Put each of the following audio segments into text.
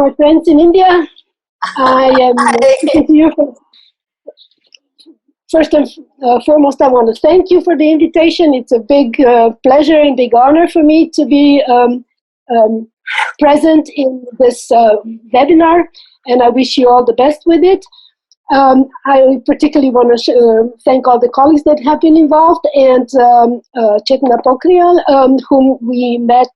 my friends in India. I am speaking to you first and foremost. I want to thank you for the invitation. It's a big pleasure and big honor for me to be present in this webinar, and I wish you all the best with it. I particularly want to thank all the colleagues that have been involved, and Chetana Pokhriyal, whom we met,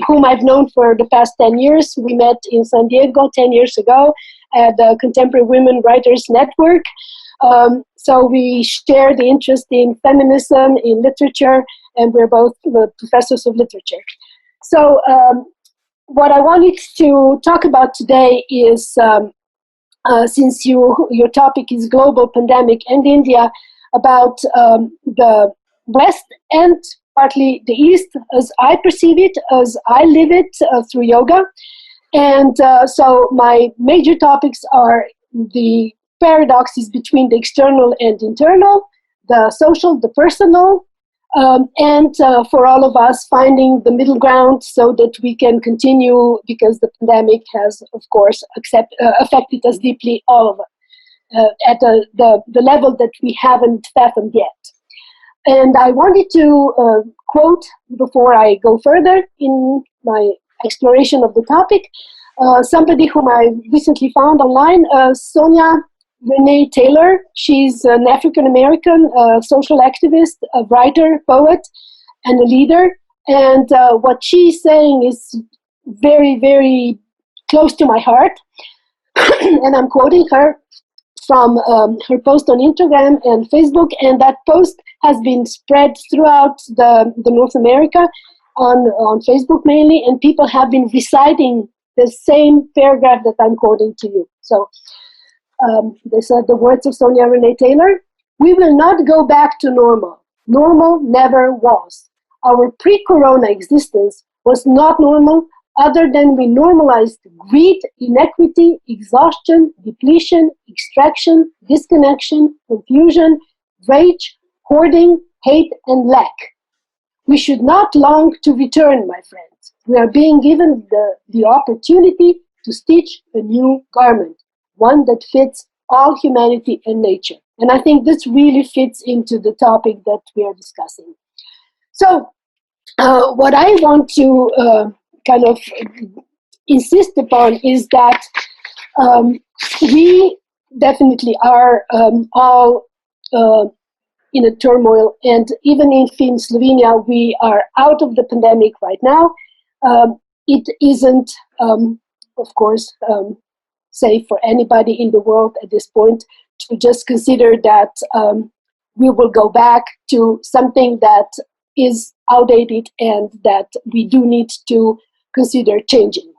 whom I've known for the past 10 years. We met in San Diego 10 years ago at the Contemporary Women Writers Network. So we share the interest in feminism, in literature, and we're both professors of literature. So what I wanted to talk about today is since your topic is global pandemic and India, about the West and partly the East, as I perceive it, as I live it through yoga. And so my major topics are the paradoxes between the external and internal, the social, the personal, and for all of us finding the middle ground so that we can continue, because the pandemic has, of course, affected us deeply, all of us, at the level that we haven't fathomed yet. And I wanted to quote, before I go further in my exploration of the topic, somebody whom I recently found online, Sonia Renee Taylor. She's an African-American social activist, a writer, poet, and a leader. And what she's saying is very, very close to my heart. And I'm quoting her from her post on Instagram and Facebook. And that post has been spread throughout the North America on Facebook mainly. And people have been reciting the same paragraph that I'm quoting to you. So these are the words of Sonia Renee Taylor. We will not go back to normal. Normal never was. Our pre-corona existence was not normal, other than we normalized greed, inequity, exhaustion, depletion, extraction, disconnection, confusion, rage, hoarding, hate, and lack. We should not long to return, my friends. We are being given the opportunity to stitch a new garment, one that fits all humanity and nature. And I think this really fits into the topic that we are discussing. So what I want to kind of insist upon is that we definitely are all in a turmoil, and even if in Slovenia we are out of the pandemic right now, it isn't, of course, safe for anybody in the world at this point to just consider that we will go back to something that is outdated and that we do need to consider changing.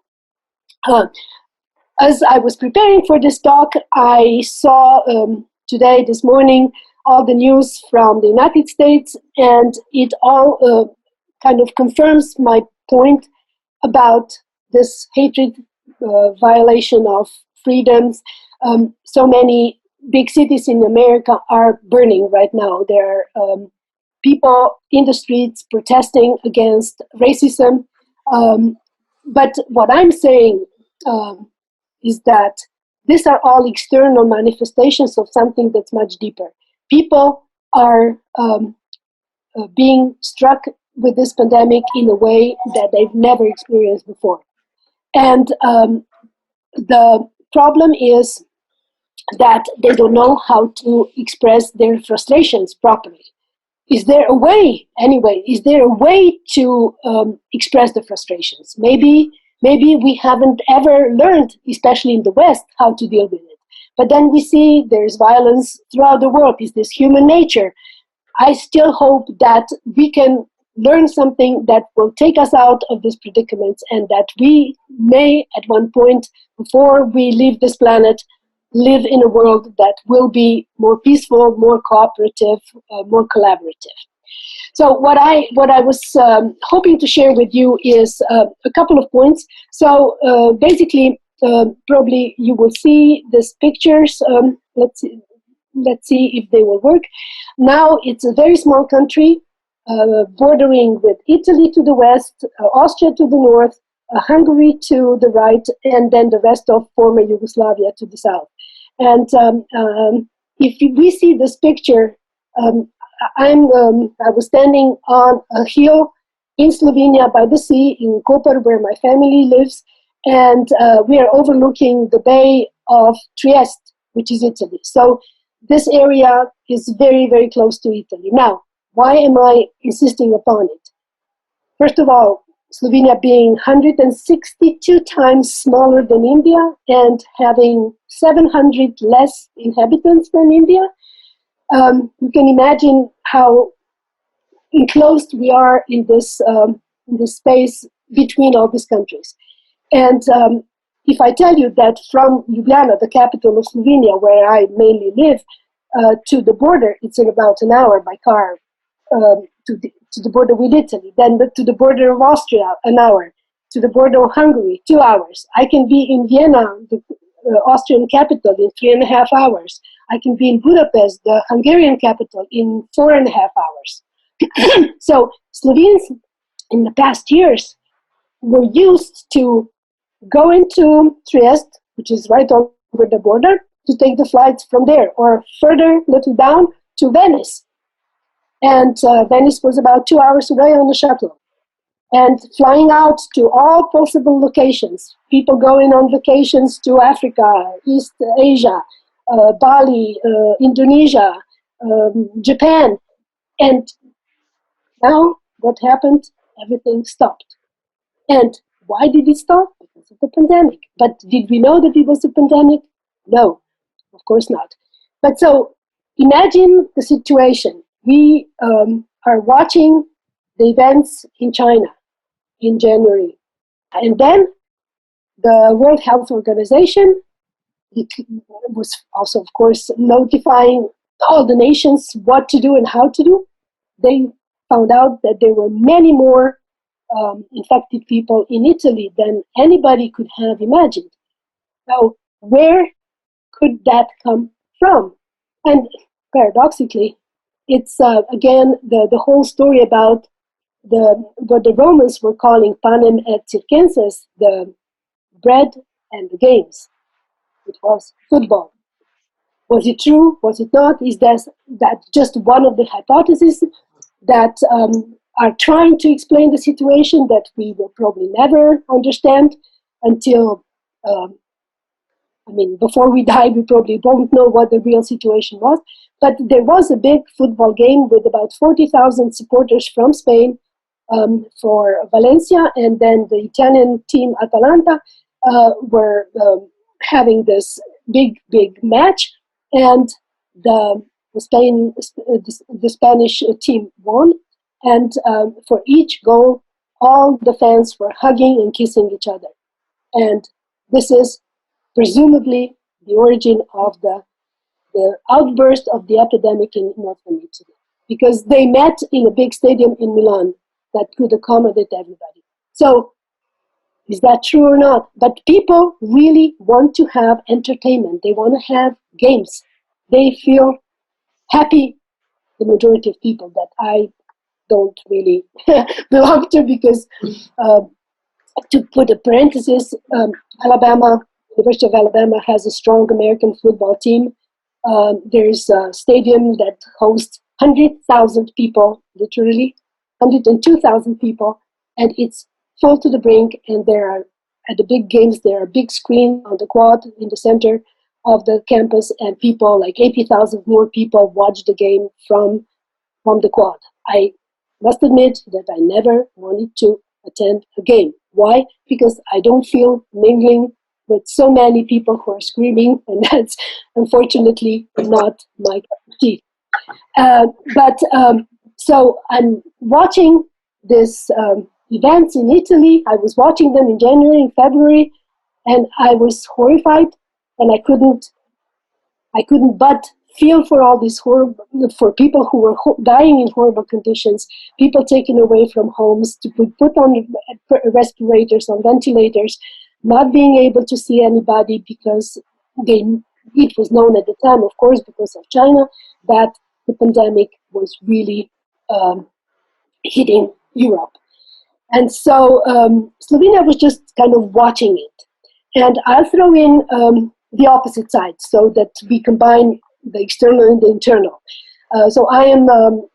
As I was preparing for this talk, I saw this morning, all the news from the United States, and it all kind of confirms my point about this hatred, violation of freedoms. So many big cities in America are burning right now. There are people in the streets protesting against racism. But what I'm saying is that these are all external manifestations of something that's much deeper. People are being struck with this pandemic in a way that they've never experienced before. And the problem is that they don't know how to express their frustrations properly. Is there a way, anyway, is there a way to express the frustrations? Maybe we haven't ever learned, especially in the West, how to deal with it. But then we see there's violence throughout the world. Is this human nature? I still hope that we can learn something that will take us out of this predicament, and that we may, at one point, before we leave this planet, live in a world that will be more peaceful, more cooperative, more collaborative. So what I was hoping to share with you is a couple of points. So basically, probably you will see these pictures. Let's see if they will work. Now it's a very small country, bordering with Italy to the west, Austria to the north, Hungary to the right, and then the rest of former Yugoslavia to the south. And if we see this picture, I was standing on a hill in Slovenia by the sea in Koper, where my family lives, and we are overlooking the Bay of Trieste, which is Italy. So this area is very, very close to Italy. Now, why am I insisting upon it? First of all, Slovenia being 162 times smaller than India and having 700 less inhabitants than India, you can imagine how enclosed we are in this space between all these countries. And if I tell you that from Ljubljana, the capital of Slovenia, where I mainly live, to the border, it's in about an hour by car to the border with Italy, then to the border of Austria, an hour, to the border of Hungary, 2 hours. I can be in Vienna, the Austrian capital, in 3.5 hours. I can be in Budapest, the Hungarian capital, in 4.5 hours. So Slovenes in the past years were used to go into Trieste, which is right over the border, to take the flights from there, or further, little down, to Venice. And Venice was about 2 hours away on the shuttle. And flying out to all possible locations. People going on vacations to Africa, East Asia, Bali, Indonesia, Japan. And now what happened? Everything stopped. And why did it stop? Because of the pandemic. But did we know that it was a pandemic? No, of course not. But so imagine the situation. We are watching the events in China in January. And then the World Health Organization was also, of course, notifying all the nations what to do and how to do. They found out that there were many more infected people in Italy than anybody could have imagined. Now, where could that come from? And paradoxically, it's again the whole story about what the Romans were calling panem et circenses, the bread and the games. It was football. Was it true? Was it not? Is that just one of the hypotheses that are trying to explain the situation that we will probably never understand until, before we die, we probably won't know what the real situation was. But there was a big football game with about 40,000 supporters from Spain for Valencia, and then the Italian team Atalanta were having this big match, and the Spanish team won, and for each goal, all the fans were hugging and kissing each other. And this is presumably the origin of the outburst of the epidemic in northern Italy, because they met in a big stadium in Milan that could accommodate everybody. So, is that true or not? But people really want to have entertainment. They want to have games. They feel happy, the majority of people that I don't really belong to, because to put a parenthesis, University of Alabama has a strong American football team. There's a stadium that hosts 100,000 people, literally, 102,000 people, and it's full to the brink. And there are, at the big games, there are big screens on the quad in the center of the campus, and people, like 80,000 more people, watch the game from the quad. I must admit that I never wanted to attend a game. Why? Because I don't feel mingling with so many people who are screaming, and that's unfortunately not my cup of tea. So I'm watching these events in Italy. I was watching them in January and February, and I was horrified, and I couldn't but feel for all these for people who were dying in horrible conditions, people taken away from homes, to put on respirators, on ventilators, not being able to see anybody because it was known at the time, of course, because of China, that the pandemic was really hitting Europe. And so Slovenia was just kind of watching it. And I'll throw in the opposite side so that we combine the external and the internal. So I am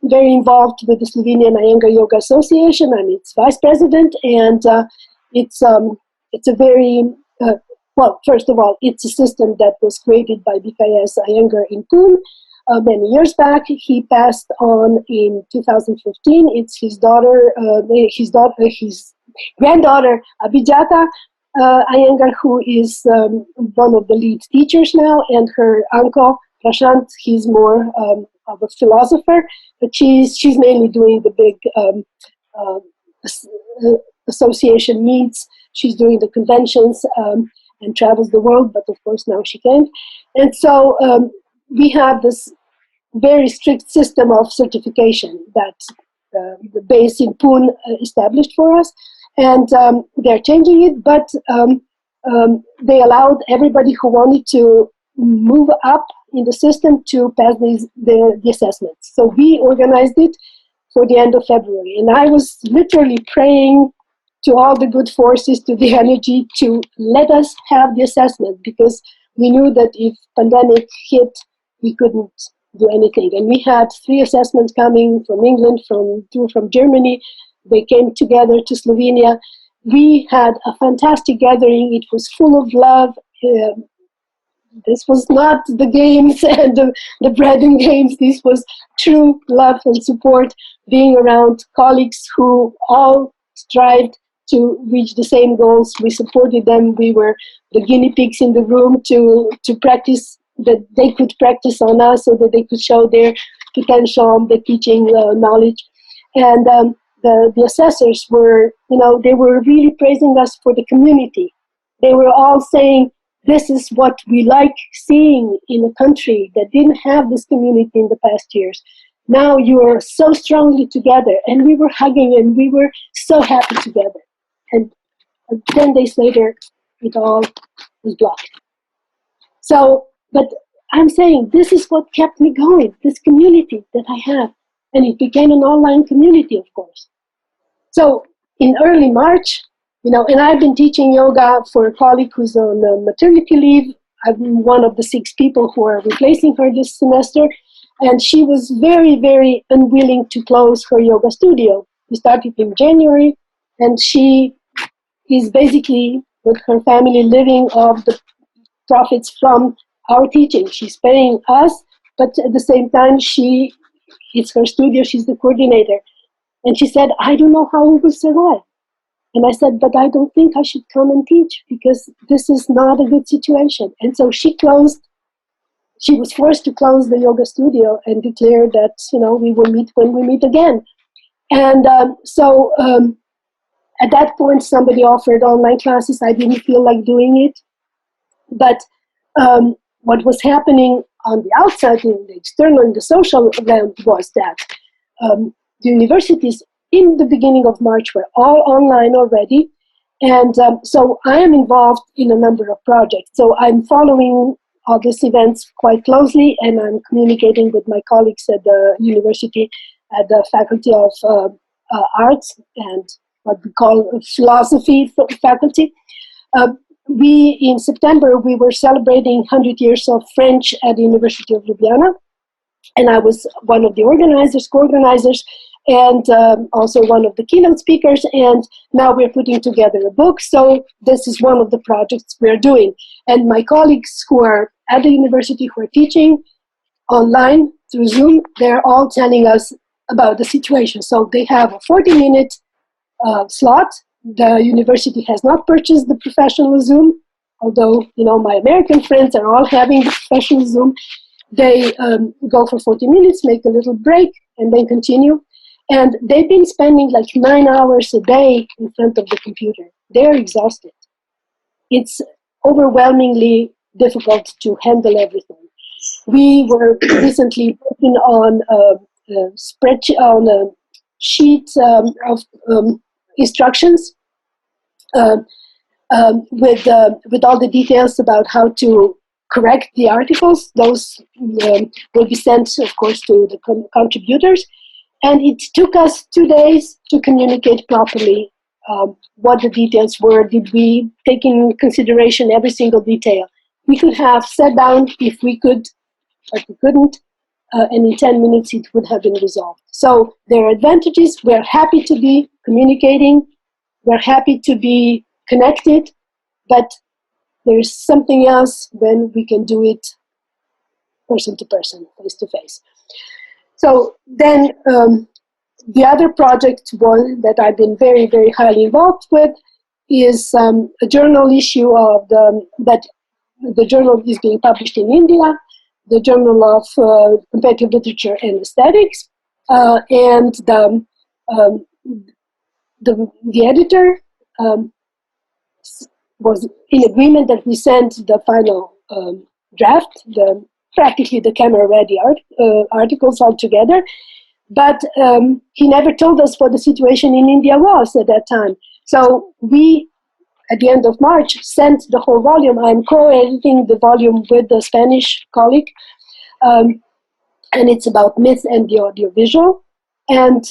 very involved with the Slovenian Iyengar Yoga Association. I'm its vice president, and it's a very, well, first of all, it's a system that was created by BKS Iyengar in Pune many years back. He passed on in 2015. It's his granddaughter, Abhijata Iyengar, who is one of the lead teachers now, and her uncle, Prashant, he's more of a philosopher, but she's mainly doing the big association meets. She's doing the conventions and travels the world, but of course now she can't. And so we have this very strict system of certification that the base in Pune established for us, and they're changing it, but they allowed everybody who wanted to move up in the system to pass the assessments. So we organized it for the end of February, and I was literally praying to all the good forces, to the energy, to let us have the assessment, because we knew that if pandemic hit, we couldn't do anything. And we had 3 assessments coming from England, 2 from Germany. They came together to Slovenia. We had a fantastic gathering. It was full of love. This was not the games and the bread and games. This was true love and support, being around colleagues who all strived to reach the same goals. We supported them. We were the guinea pigs in the room to practice, that they could practice on us so that they could show their potential, the teaching knowledge. And the assessors were, they were really praising us for the community. They were all saying, this is what we like seeing in a country that didn't have this community in the past years. Now you are so strongly together, and we were hugging and we were so happy together. And 10 days later, it all was blocked. So, but I'm saying this is what kept me going, this community that I have. And it became an online community, of course. So in early March, and I've been teaching yoga for a colleague who's on maternity leave. I'm one of the 6 people who are replacing her this semester. And she was very, very unwilling to close her yoga studio. We started in January, and she is basically, with her family, living off the profits from our teaching. She's paying us, but at the same time, it's her studio, she's the coordinator. And she said, I don't know how we will survive. And I said, but I don't think I should come and teach, because this is not a good situation. And so she was forced to close the yoga studio and declare that, we will meet when we meet again. And so at that point, somebody offered online classes. I didn't feel like doing it. But what was happening on the outside, in the external, in the social realm, was that the universities in the beginning of March were all online already. And so I am involved in a number of projects. So I'm following all these events quite closely, and I'm communicating with my colleagues at the university, at the Faculty of Arts and what we call philosophy faculty. In September, we were celebrating 100 years of French at the University of Ljubljana, and I was one of the co-organizers, and also one of the keynote speakers, and now we're putting together a book. So this is one of the projects we're doing. And my colleagues who are at the university, who are teaching online through Zoom, they're all telling us about the situation. So they have a 40-minute slot. The university has not purchased the professional Zoom, although, my American friends are all having the professional Zoom. They go for 40 minutes, make a little break, and then continue. And they've been spending like 9 hours a day in front of the computer. They're exhausted. It's overwhelmingly difficult to handle everything. We were recently working on a spreadsheet, on a sheet of instructions with all the details about how to correct the articles. Those will be sent, of course, to the contributors. And it took us 2 days to communicate properly what the details were. Did we take in consideration every single detail? We could have sat down if we could, but we couldn't, and in 10 minutes it would have been resolved. So there are advantages. We're happy to be communicating. We're happy to be connected, but there's something else when we can do it person to person, face to face. So then the other project one that I've been very, very highly involved with is a journal issue of the journal is being published in India, the Journal of Comparative Literature and Aesthetics, and the editor was in agreement that we sent the final draft, practically the camera-ready articles all together. But he never told us what the situation in India was at that time. So we, at the end of March, sent the whole volume. I'm co-editing the volume with the Spanish colleague, and it's about myth and the audiovisual. And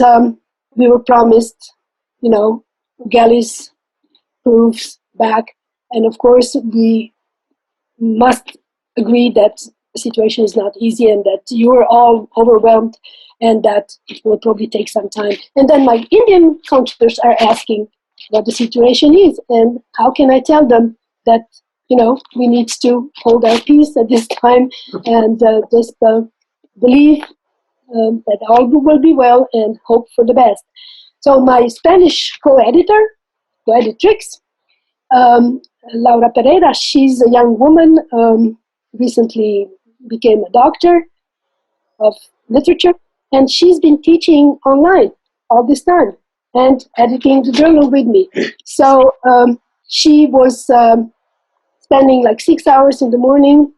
we were promised, galleys, proofs back. And of course, we must agree that the situation is not easy and that you are all overwhelmed and that it will probably take some time. And then my Indian counselors are asking what the situation is and how can I tell them that, we need to hold our peace at this time and just believe that all will be well and hope for the best. So my Spanish co-editrix, Laura Pereira, she's a young woman, recently became a doctor of literature, and she's been teaching online all this time and editing the journal with me. So she was spending like 6 hours in the morning,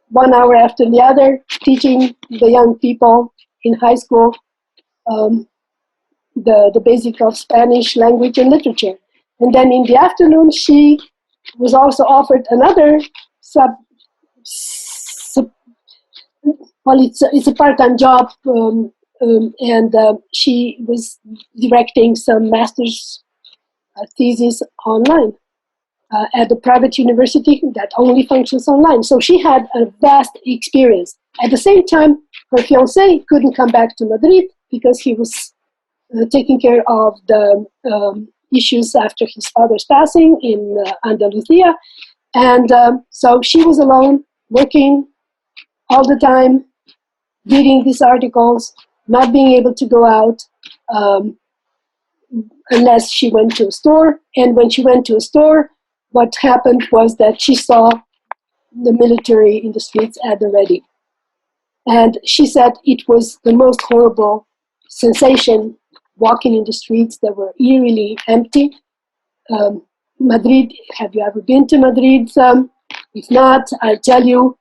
1 hour after the other, teaching the young people in high school the basic of Spanish language and literature. And then in the afternoon, she was also offered another it's a part-time job, and she was directing some master's thesis online at a private university that only functions online. So she had a vast experience. At the same time, her fiancé couldn't come back to Madrid because he was taking care of the issues after his father's passing in Andalusia. And so she was alone, working all the time, reading these articles, not being able to go out unless she went to a store. And when she went to a store, what happened was that she saw the military in the streets at the ready. And she said it was the most horrible sensation walking in the streets that were eerily empty. Madrid, have you ever been to Madrid? If not, I'll tell you,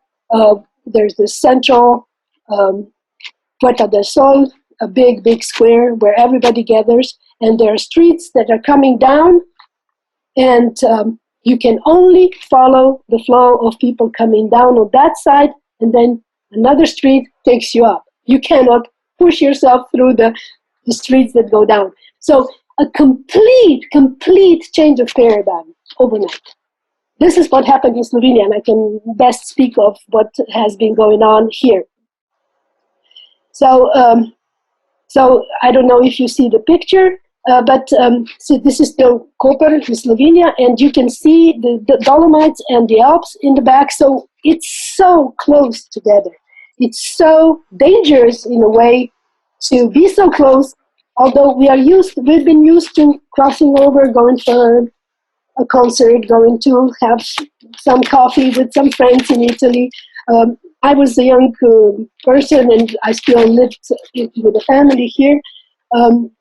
there's the central Puerta del Sol, a big, big square where everybody gathers, and there are streets that are coming down, and you can only follow the flow of people coming down on that side, and then another street takes you up. You cannot push yourself through the streets that go down. So a complete change of paradigm overnight. This is what happened in Slovenia, and I can best speak of what has been going on here. So, so I don't know if you see the picture, but so this is still Koper in Slovenia, and you can see the Dolomites and the Alps in the back. So it's so close together. It's so dangerous in a way to be so close. Although we've been used to crossing over, going for a concert, going to have some coffee with some friends in Italy. I was a young person, and I still lived with a family here.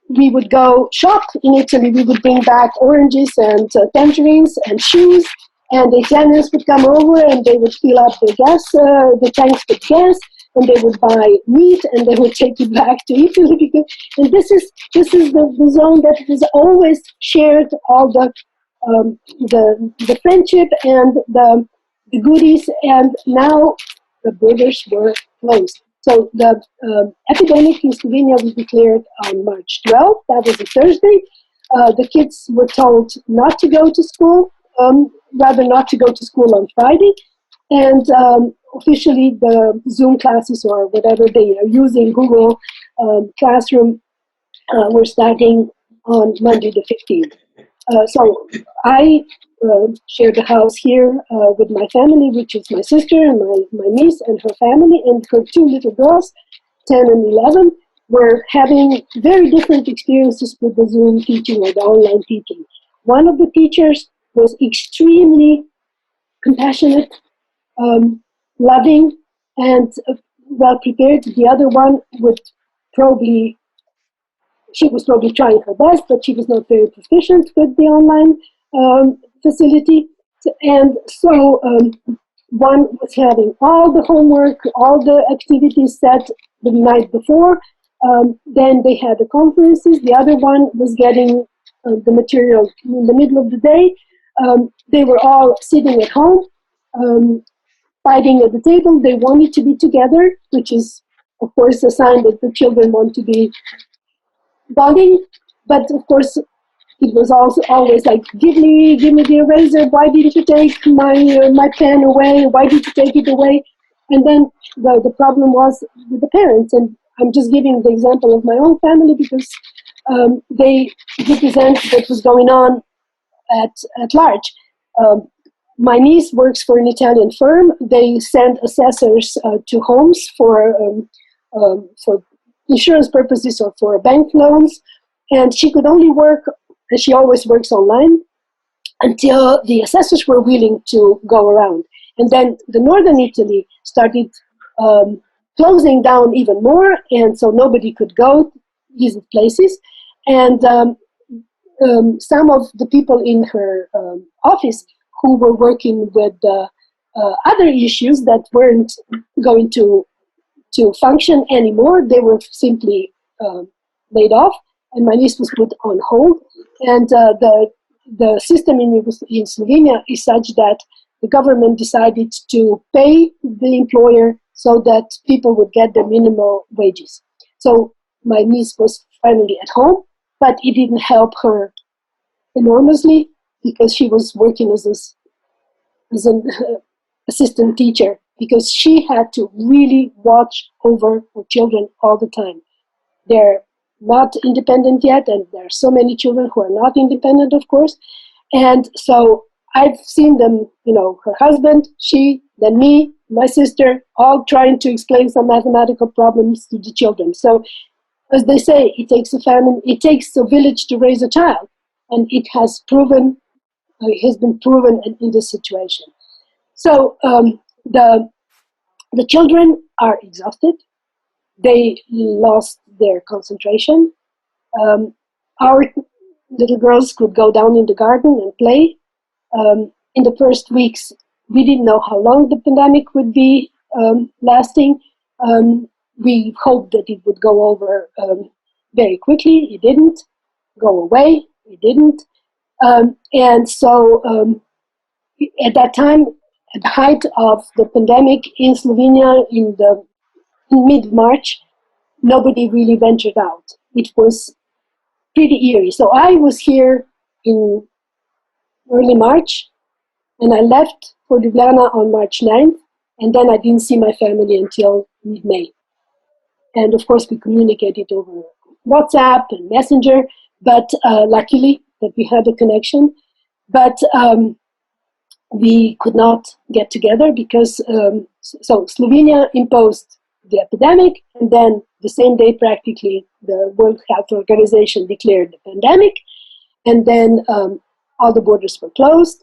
We would go shop in Italy. We would bring back oranges and tangerines and shoes, and the Italians would come over and they would fill up the tanks with gas, and they would buy meat and they would take it back to Italy. And this is the zone that has always shared all the friendship and the goodies, and now the borders were closed. So the epidemic in Slovenia was declared on March 12th. That was a Thursday. the kids were told not to go to school, rather not to go to school on Friday. And officially the Zoom classes or whatever they are using, Google Classroom, were starting on Monday the 15th. So I share the house here with my family, which is my sister and my niece and her family, and her two little girls, 10 and 11, were having very different experiences with the Zoom teaching or the online teaching. One of the teachers was extremely compassionate, loving, and well prepared. The other one would she was probably trying her best, but she was not very proficient with the online facility. And so one was having all the homework, all the activities set the night before. Then they had the conferences. The other one was getting the material in the middle of the day. They were all sitting at home, fighting at the table. They wanted to be together, which is, of course, a sign that the children want to be bonding. But of course, it was also always like, give me the eraser. Why didn't you take my pen away? Why did you take it away? And then the problem was with the parents. And I'm just giving the example of my own family because they represent what was going on at large. My niece works for an Italian firm. They send assessors to homes for insurance purposes or for bank loans. And she could only work, and she always works online, until the assessors were willing to go around. And then the northern Italy started closing down even more, and so nobody could go visit places. And some of the people in her office who were working with other issues that weren't going to function anymore, they were simply laid off, and my niece was put on hold. And the system in Slovenia is such that the government decided to pay the employer so that people would get their minimal wages. So my niece was finally at home, but it didn't help her enormously because she was working as an assistant teacher, because she had to really watch over her children all the time. They're not independent yet, and there are so many children who are not independent, of course. And so I've seen them, her husband, she, then me, my sister, all trying to explain some mathematical problems to the children. So, as they say, it takes a village to raise a child, and it has been proven in this situation. So the children are exhausted. They lost their concentration. Our little girls could go down in the garden and play. In the first weeks, we didn't know how long the pandemic would be lasting. We hoped that it would go over very quickly. It didn't go away. It didn't. And so at that time, at the height of the pandemic in Slovenia in mid-March, nobody really ventured out. It was pretty eerie. So I was here in early March, and I left for Ljubljana on March 9th, and then I didn't see my family until mid-May. And of course, we communicated over WhatsApp and Messenger, but luckily that we had a connection. But we could not get together because, so Slovenia imposed the epidemic, and then the same day practically the World Health Organization declared the pandemic, and then all the borders were closed.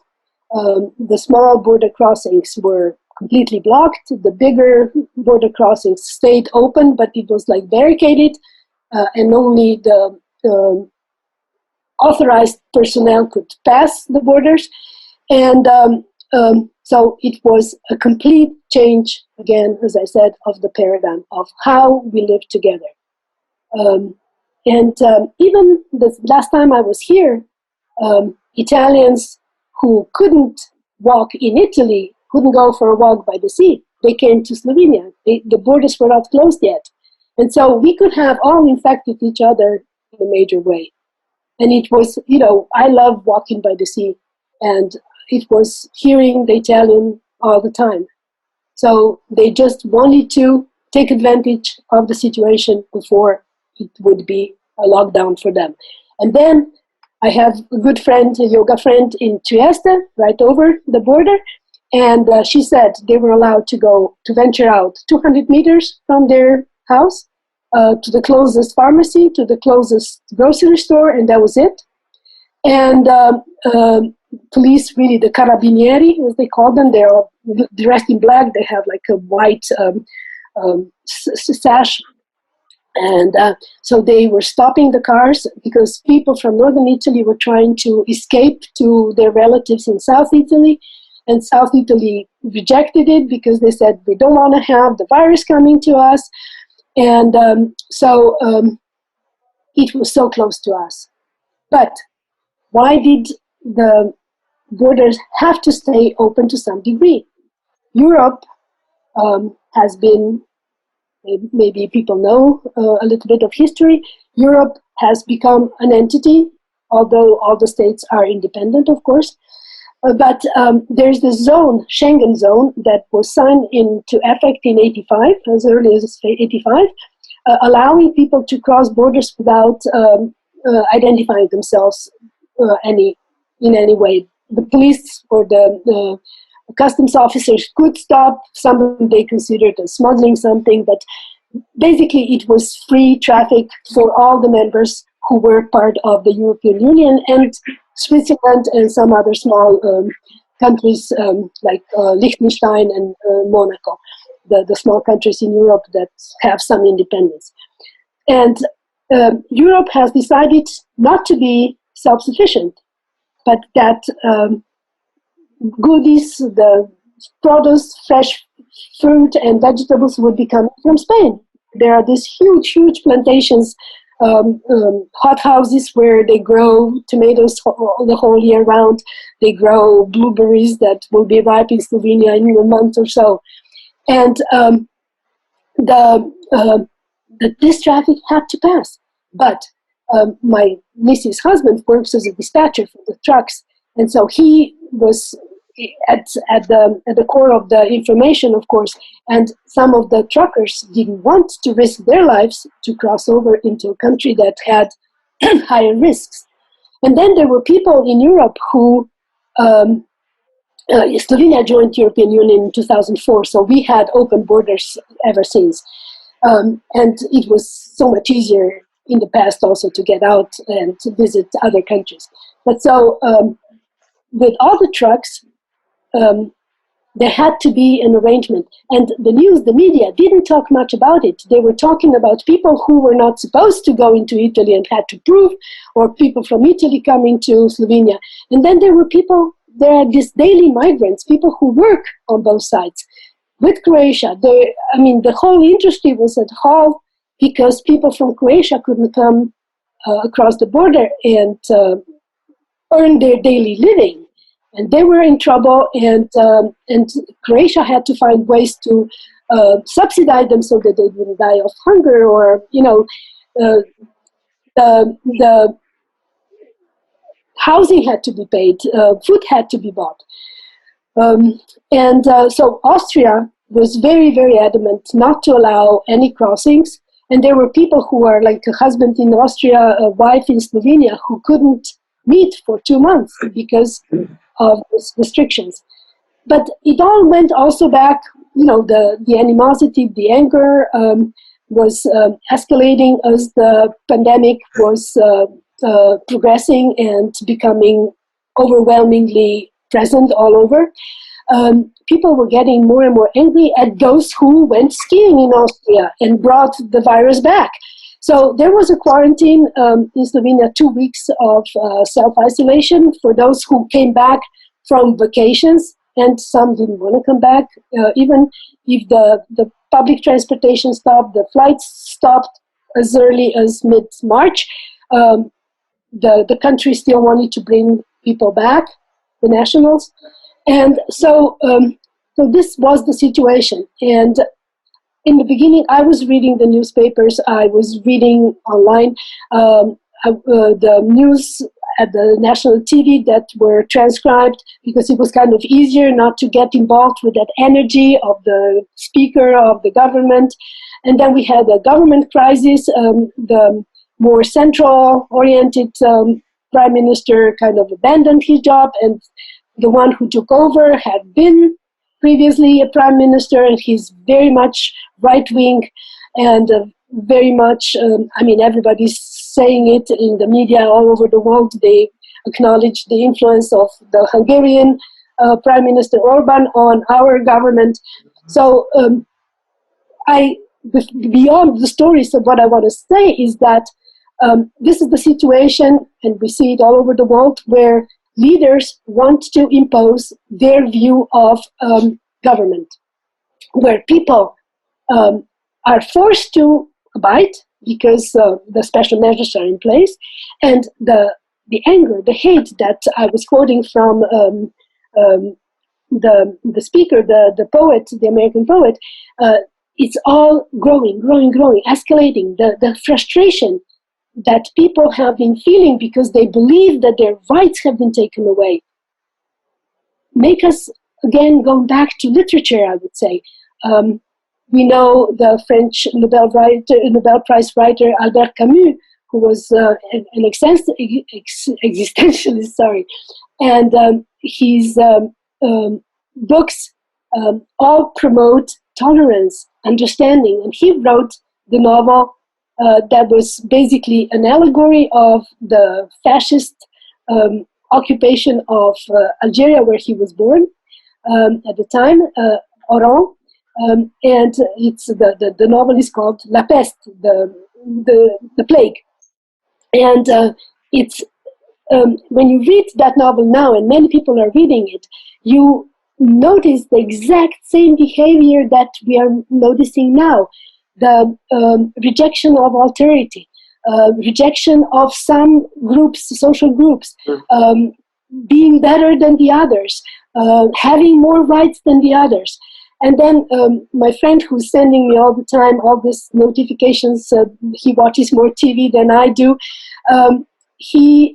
The small border crossings were completely blocked. The bigger border crossings stayed open, but it was like barricaded, and only the authorized personnel could pass the borders. And so it was a complete change, again, as I said, of the paradigm of how we live together. And even the last time I was here, Italians who couldn't walk in Italy, couldn't go for a walk by the sea, they came to Slovenia. The borders were not closed yet. And so we could have all infected each other in a major way. And it was, I love walking by the sea, and it was hearing the Italian all the time. So they just wanted to take advantage of the situation before it would be a lockdown for them. And then I have a good friend, a yoga friend in Trieste, right over the border, and she said they were allowed to venture out 200 meters from their house to the closest pharmacy, to the closest grocery store, and that was it. And police, really, the carabinieri, as they call them, they're all dressed in black. They have like a white sash. And so they were stopping the cars because people from northern Italy were trying to escape to their relatives in South Italy. And South Italy rejected it because they said, we don't want to have the virus coming to us. And so it was so close to us. But why did the borders have to stay open to some degree? Europe has been, maybe people know a little bit of history, Europe has become an entity, although all the states are independent, of course. But there's the zone, Schengen zone, that was signed into effect in 85, as early as 85, allowing people to cross borders without identifying themselves in any way. The police or the customs officers could stop somebody they considered as smuggling something, but basically it was free traffic for all the members who were part of the European Union and Switzerland and some other small countries like Liechtenstein and Monaco, the small countries in Europe that have some independence. And Europe has decided not to be self-sufficient, but that goodies, the produce, fresh fruit and vegetables would be coming from Spain. There are these huge, huge plantations, hot houses where they grow tomatoes the whole year round. They grow blueberries that will be ripe in Slovenia in a month or so. And this traffic had to pass. But my niece's husband works as a dispatcher for the trucks, and so he was at the core of the information, of course, and some of the truckers didn't want to risk their lives to cross over into a country that had higher risks. And then there were people in Europe who, Slovenia joined the European Union in 2004, so we had open borders ever since. And it was so much easier in the past also to get out and to visit other countries. But so with all the trucks, there had to be an arrangement. And the news, the media didn't talk much about it. They were talking about people who were not supposed to go into Italy and had to prove, or people from Italy coming to Slovenia. And then there are these daily migrants, people who work on both sides. With Croatia, the whole industry was at halt because people from Croatia couldn't come across the border and earn their daily living. And they were in trouble, and Croatia had to find ways to subsidize them so that they wouldn't die of hunger, or the housing had to be paid, food had to be bought, so Austria was very, very adamant not to allow any crossings. And there were people who are like a husband in Austria, a wife in Slovenia, who couldn't meet for 2 months because of these restrictions. But it all went also back, the animosity, the anger was escalating as the pandemic was progressing and becoming overwhelmingly present all over. People were getting more and more angry at those who went skiing in Austria and brought the virus back. So there was a quarantine in Slovenia, 2 weeks of self-isolation for those who came back from vacations, and some didn't want to come back. Even if the public transportation stopped, the flights stopped as early as mid-March, the country still wanted to bring people back, the nationals. And so this was the situation. And in the beginning, I was reading the newspapers, I was reading online. the news at the national TV that were transcribed because it was kind of easier not to get involved with that energy of the speaker of the government. And then we had a government crisis. The more central-oriented prime minister kind of abandoned his job, and the one who took over had been previously a prime minister, and he's very much right-wing and very much, everybody's saying it in the media all over the world. They acknowledge the influence of the Hungarian Prime Minister Orban on our government. So beyond the stories of what I want to say is that this is the situation, and we see it all over the world, where leaders want to impose their view of government, where people are forced to abide because the special measures are in place, and the anger, the hate that I was quoting from the speaker, the poet, the American poet, it's all growing, escalating. The frustration that people have been feeling because they believe that their rights have been taken away make us again go back to literature, I would say. We know the French Nobel Prize writer Albert Camus, who was an existentialist, and his books all promote tolerance, understanding, and he wrote the novel that was basically an allegory of the fascist occupation of Algeria, where he was born at the time, Oran. And it's the novel is called La Peste, the plague. And it's when you read that novel now, and many people are reading it, you notice the exact same behavior that we are noticing now. The rejection of alterity, rejection of some groups, social groups, being better than the others, having more rights than the others. And then my friend who's sending me all the time all these notifications, he watches more TV than I do, he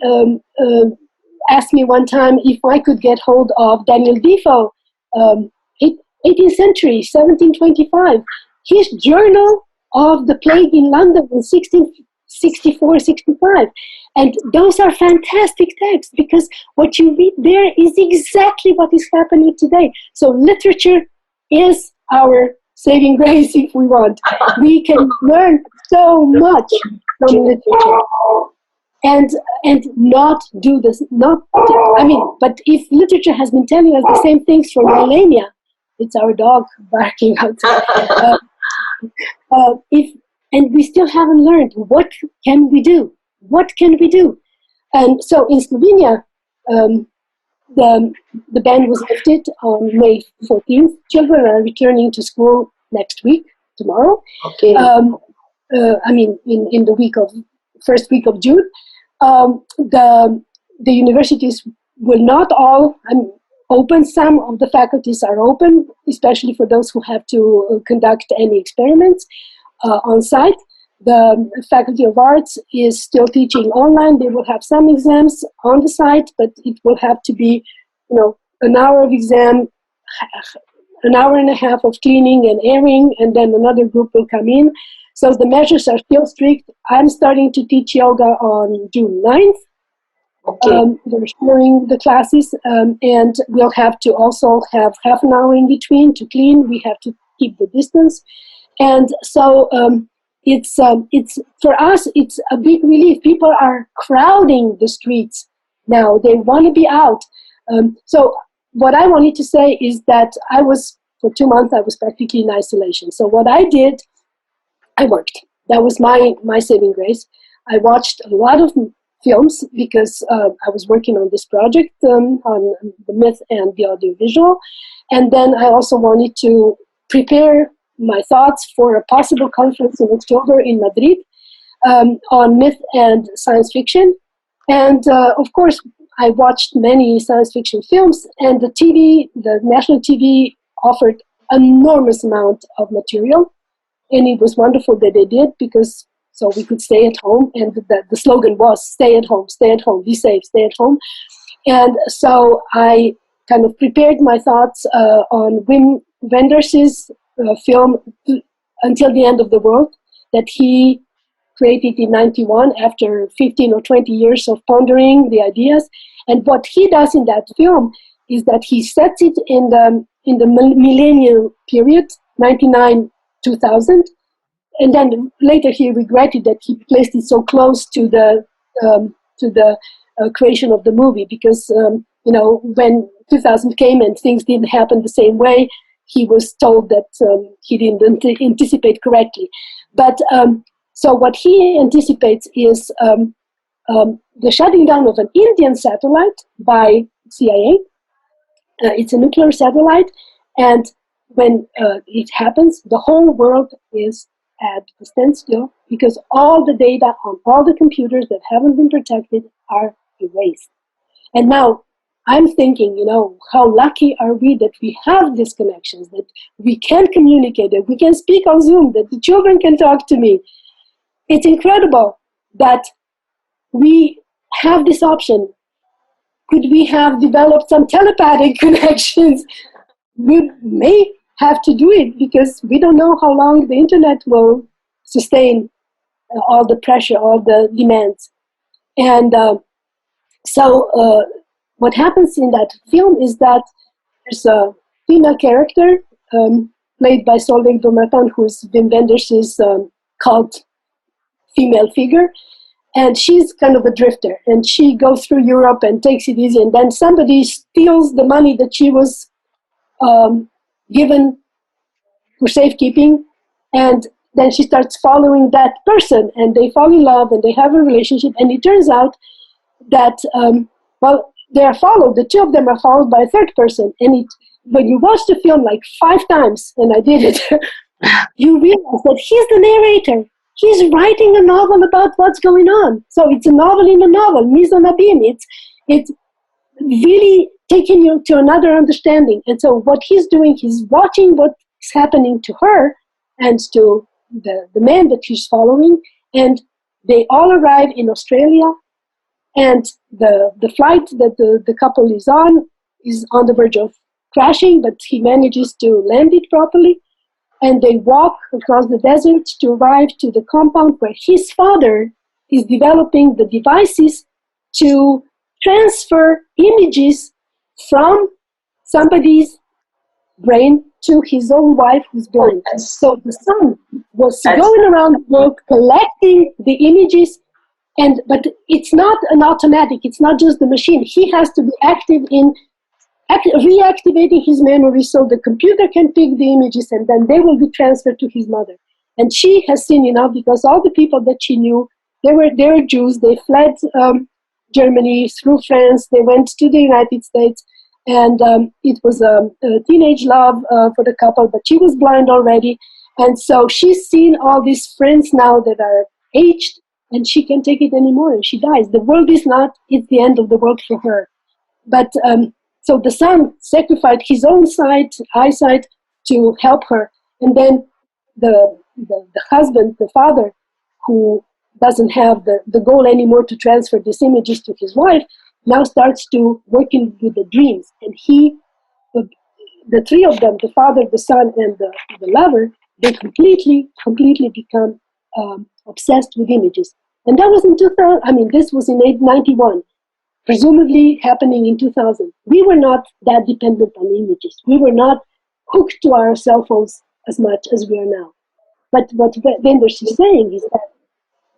asked me one time if I could get hold of Daniel Defoe, 18th century, 1725, his journal of the plague in London in 1664-65. And those are fantastic texts because what you read there is exactly what is happening today. So literature is our saving grace if we want. We can learn so much from literature. And not do this, but if literature has been telling us the same things for millennia, it's our dog barking outside. And we still haven't learned, what can we do? What can we do? And so in Slovenia, the ban was lifted on May 14th. Children are returning to school next week, tomorrow. Okay. In the first week of June. The universities will not all open. Some of the faculties are open, especially for those who have to conduct any experiments on site. The Faculty of Arts is still teaching online. They will have some exams on the site, but it will have to be, an hour of exam, an hour and a half of cleaning and airing, and then another group will come in. So the measures are still strict. I'm starting to teach yoga on June 9th. Okay. We're sharing the classes, and we'll have to also have half an hour in between to clean. We have to keep the distance. And so it's for us, it's a big relief. People are crowding the streets now. They want to be out. So what I wanted to say is that for 2 months, I was practically in isolation. So what I did, I worked. That was my saving grace. I watched a lot of films because I was working on this project on the myth and the audiovisual. And then I also wanted to prepare my thoughts for a possible conference in October in Madrid on myth and science fiction. And of course, I watched many science fiction films, and the national TV offered an enormous amount of material. And it was wonderful that they did, because so we could stay at home. And the slogan was stay at home, be safe, stay at home. And so I kind of prepared my thoughts on Wim Wenders' film Until the End of the World, that he created in 91 after 15 or 20 years of pondering the ideas. And what he does in that film is that he sets it in the millennial period, 99, 2000. And then later he regretted that he placed it so close to the creation of the movie, because when 2000 came and things didn't happen the same way, he was told that he didn't anticipate correctly. But so what he anticipates is the shutting down of an Indian satellite by CIA. It's a nuclear satellite, and when it happens, the whole world is at a standstill, because all the data on all the computers that haven't been protected are erased. And now I'm thinking, how lucky are we that we have these connections, that we can communicate, that we can speak on Zoom, that the children can talk to me. It's incredible that we have this option. Could we have developed some telepathic connections? We may have to do it, because we don't know how long the internet will sustain all the pressure, all the demands. And so what happens in that film is that there's a female character played by Solveig Domartan, who's Wim Wenders' cult female figure. And she's kind of a drifter, and she goes through Europe and takes it easy, and then somebody steals the money that she was given for safekeeping, and then she starts following that person, and they fall in love, and they have a relationship, and it turns out that, they are followed, the two of them are followed by a third person, and when you watch the film like 5 times, and I did it, you realize that he's the narrator. He's writing a novel about what's going on. So it's a novel in a novel, mise en abîme. It's really taking you to another understanding. And so what he's doing, he's watching what's happening to her and to the man that she's following. And they all arrive in Australia. And the flight that the couple is on the verge of crashing, but he manages to land it properly. And they walk across the desert to arrive to the compound where his father is developing the devices to transfer images from somebody's brain to his own wife who's blind. So the son was going around the world collecting the images, but it's not an automatic, it's not just the machine. He has to be active in reactivating his memory so the computer can pick the images, and then they will be transferred to his mother. And she has seen enough, because all the people that she knew, they were Jews. They fled Germany through France. They went to the United States, and it was a teenage love for the couple, but she was blind already. And so she's seen all these friends now that are aged, and she can't take it anymore, and she dies. The world it's the end of the world for her. But so the son sacrificed his own eyesight to help her. And then the husband, the father, who doesn't have the goal anymore to transfer these images to his wife, now starts to working with the dreams. And the three of them, the father, the son, and the lover, they completely become obsessed with images. And that was in 2000, this was in 91. Presumably happening in 2000. We were not that dependent on images. We were not hooked to our cell phones as much as we are now. But what Wenders is saying is that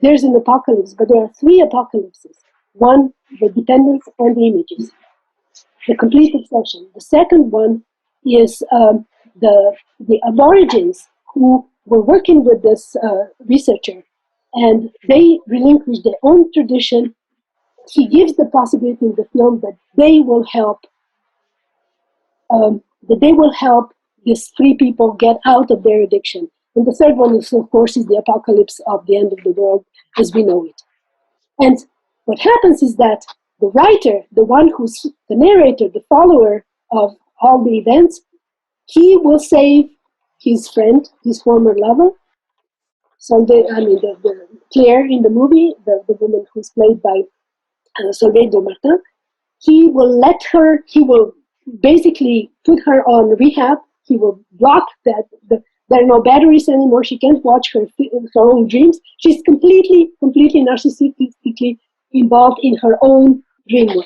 there's an apocalypse, but there are 3 apocalypses. One, the dependence on the images, the complete obsession. The second one is the Aborigines who were working with this researcher, and they relinquished their own tradition. He gives the possibility in the film that they will help these 3 people get out of their addiction. And the third one is, of course, the apocalypse of the end of the world as we know it. And what happens is that the writer, the one who's the narrator, the follower of all the events, he will save his friend, his former lover. So the Claire in the movie, the woman who's played by Soleil de Martin, he will basically put her on rehab. He will block that. There are no batteries anymore. She can't watch her own dreams. She's completely narcissistically involved in her own dream world.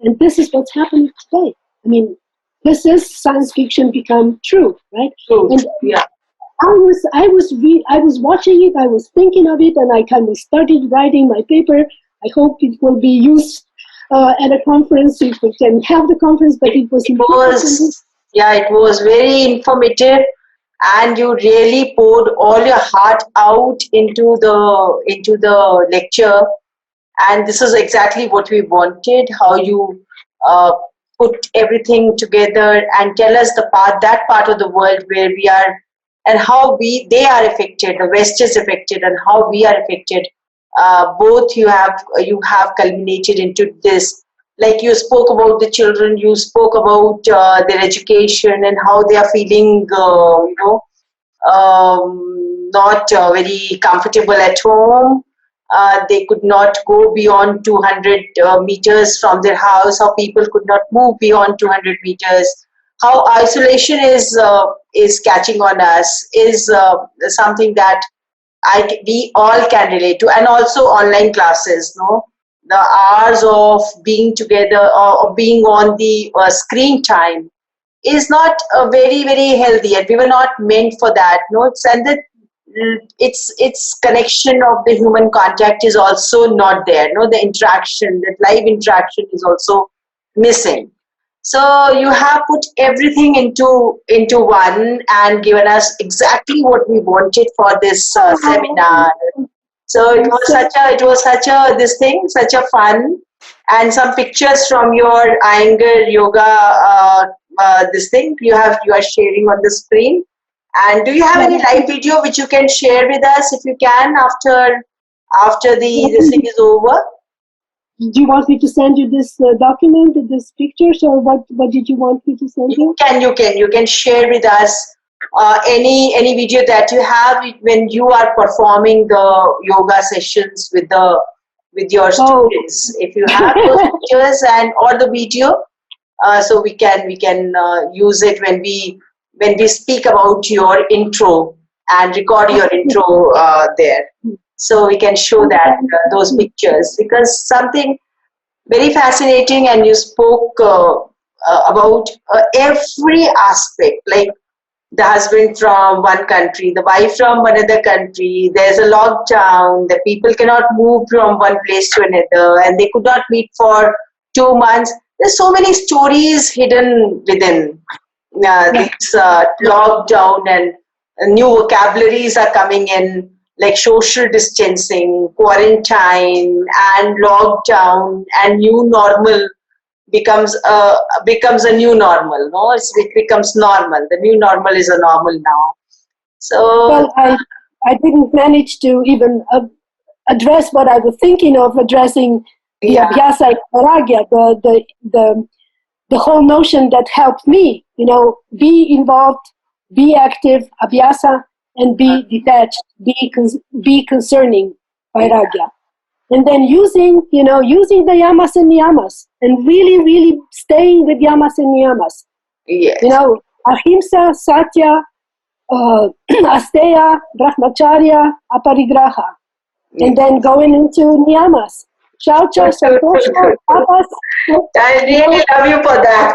And this is what's happening today. I mean, this is science fiction become true, right? True. And yeah. I was watching it. I was thinking of it, and I kind of started writing my paper. I hope it will be used at a conference if we can have the conference. But it was it was very informative, and you really poured all your heart out into the lecture. And this is exactly what we wanted. How you put everything together and tell us that part of the world where we are, and how they are affected. The West is affected, and how we are affected. Both you have culminated into this. Like you spoke about the children, you spoke about their education and how they are feeling, not very comfortable at home. They could not go beyond 200 meters from their house. How people could not move beyond 200 meters. How isolation is catching on us is something that we all can relate to, and also online classes. No, the hours of being together or being on the screen time is not very very healthy, and we were not meant for that. No, its connection of the human contact is also not there. No, the interaction, that live interaction, is also missing. So you have put everything into one and given us exactly what we wanted for this seminar. So it was such a fun, and some pictures from your Iyengar yoga this thing you are sharing on the screen. And do you have any live video which you can share with us, if you can, after the thing is over? Do you want me to send you this document, this pictures, or what did you want me to send you? You can share with us any video that you have when you are performing the yoga sessions with your students. If you have those pictures or the video, so we can use it when we speak about your intro and record your intro there. So we can show that those pictures, because something very fascinating, and you spoke about every aspect, like the husband from one country, the wife from another country, there's a lockdown, the people cannot move from one place to another, and they could not meet for 2 months. There's so many stories hidden within this lockdown, and new vocabularies are coming in, like social distancing, quarantine, and lockdown, and new normal becomes a new normal. No, it becomes normal. The new normal is a normal now. So well, I didn't manage to even address what I was thinking of addressing. The Abhyasa Vairagya, the whole notion that helped me, be involved, be active, Abhyasa, and be detached, be concerning Vairagya. And then using the yamas and niyamas, and really, really staying with yamas and niyamas. Yes. Ahimsa, Satya, Asteya, Brahmacharya, Aparigraha. And then going into niyamas. Shaucha, Santosha, Tapas. I really love you for that.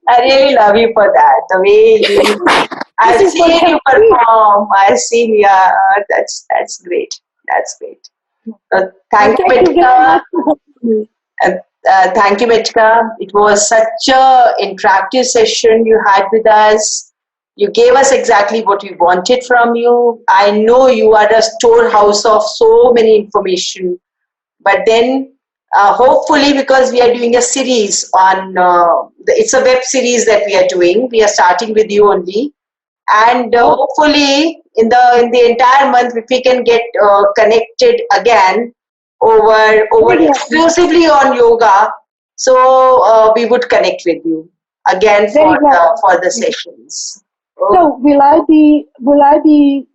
I really love you for that. The way I've seen you perform. I've seen, that's great. That's great. Thank you, Metka. Thank you, Metka. It was such an interactive session you had with us. You gave us exactly what we wanted from you. I know you are a storehouse of so many information. But then, hopefully, because we are doing a series on, it's a web series that we are doing. We are starting with you only. And hopefully, in the entire month, if we can get connected again over exclusively on yoga, so we would connect with you again for the sessions. So will I be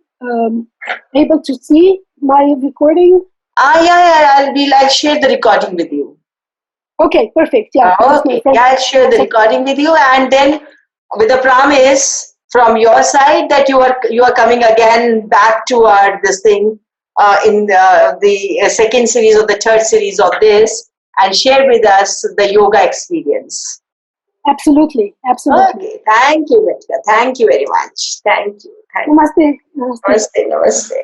able to see my recording? I'll share the recording with you. Okay, perfect. Yeah. Okay. Yeah, I'll share the recording with you, and then with a promise from your side that you are coming again back to our this thing in the second series or the third series of this, and share with us the yoga experience. Absolutely. Okay. Thank you, Metka. Thank you very much. Thank you. Namaste. Namaste. Namaste.